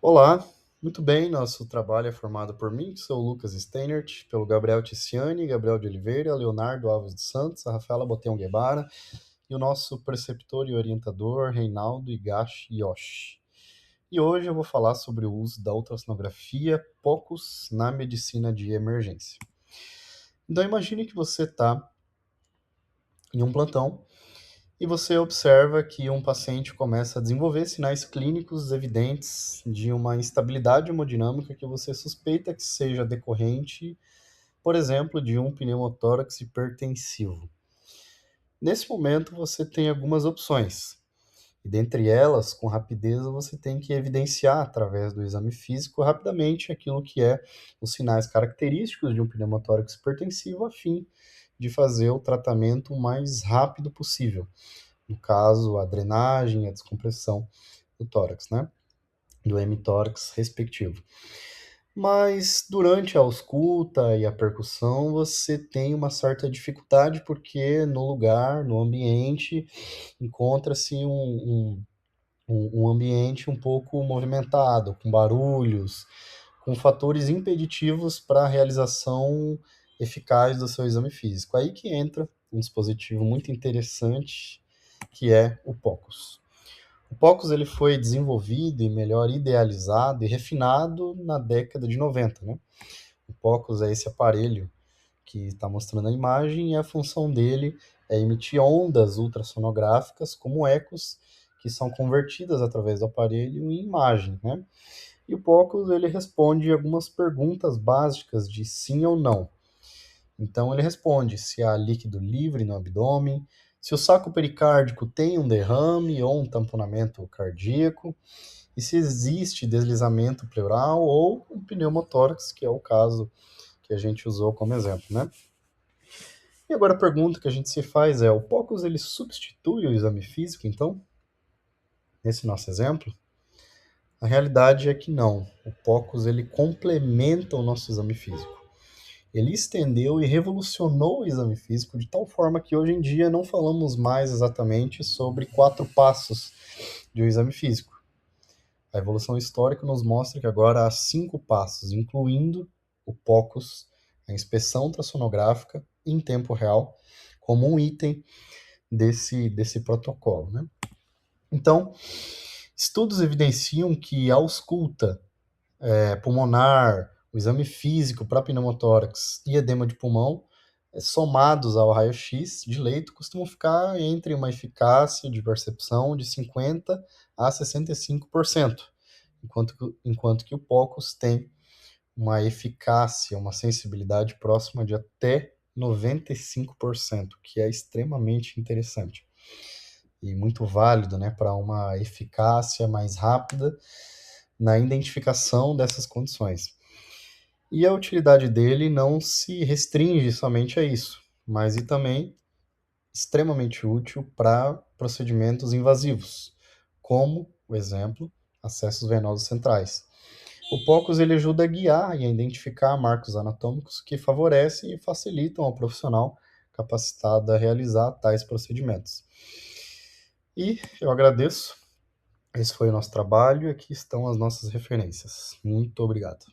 Olá, muito bem, nosso trabalho é formado por mim, que sou o Lucas Steinert, pelo Gabriel Ticiani, Gabriel de Oliveira, Leonardo Alves dos Santos, a Rafaela Botelho Guevara e o nosso preceptor e orientador, Reinaldo Higashi Yoshi. E hoje eu vou falar sobre o uso da ultrassonografia POCUS na medicina de emergência. Então imagine que você está em um plantão e você observa que um paciente começa a desenvolver sinais clínicos evidentes de uma instabilidade hemodinâmica que você suspeita que seja decorrente, por exemplo, de um pneumotórax hipertensivo. Nesse momento, você tem algumas opções, e dentre elas, com rapidez, você tem que evidenciar, através do exame físico, rapidamente aquilo que é os sinais característicos de um pneumotórax hipertensivo, a fim de fazer o tratamento o mais rápido possível. No caso, a drenagem e a descompressão do tórax, né? Do hemitórax respectivo. Mas durante a ausculta e a percussão, você tem uma certa dificuldade, porque no lugar, no ambiente, encontra-se um ambiente um pouco movimentado, com barulhos, com fatores impeditivos para a realização eficaz do seu exame físico. Aí que entra um dispositivo muito interessante, que é o POCUS. O POCUS ele foi desenvolvido e melhor idealizado e refinado na década de 90, né? O POCUS é esse aparelho que está mostrando a imagem, e a função dele é emitir ondas ultrassonográficas como ecos, que são convertidas através do aparelho em imagem, né? E o POCUS ele responde algumas perguntas básicas de sim ou não. Então ele responde se há líquido livre no abdômen, se o saco pericárdico tem um derrame ou um tamponamento cardíaco, e se existe deslizamento pleural ou um pneumotórax, que é o caso que a gente usou como exemplo, né? E agora a pergunta que a gente se faz é: o POCUS ele substitui o exame físico, então, nesse nosso exemplo? A realidade é que não. O POCUS ele complementa o nosso exame físico. Ele estendeu e revolucionou o exame físico de tal forma que hoje em dia não falamos mais exatamente sobre 4 passos de um exame físico. A evolução histórica nos mostra que agora há 5 passos, incluindo o POCUS, a inspeção ultrassonográfica em tempo real, como um item desse protocolo, né? Então, estudos evidenciam que a ausculta pulmonar, o exame físico para pneumotórax e edema de pulmão, somados ao raio-x de leito, costumam ficar entre uma eficácia de percepção de 50% a 65%, enquanto que o POCUS tem uma eficácia, uma sensibilidade próxima de até 95%, que é extremamente interessante e muito válido, né, para uma eficácia mais rápida na identificação dessas condições. E a utilidade dele não se restringe somente a isso, mas e também extremamente útil para procedimentos invasivos, como, por exemplo, acessos venosos centrais. O POCUS ele ajuda a guiar e a identificar marcos anatômicos que favorecem e facilitam ao profissional capacitado a realizar tais procedimentos. E eu agradeço. Esse foi o nosso trabalho e aqui estão as nossas referências. Muito obrigado.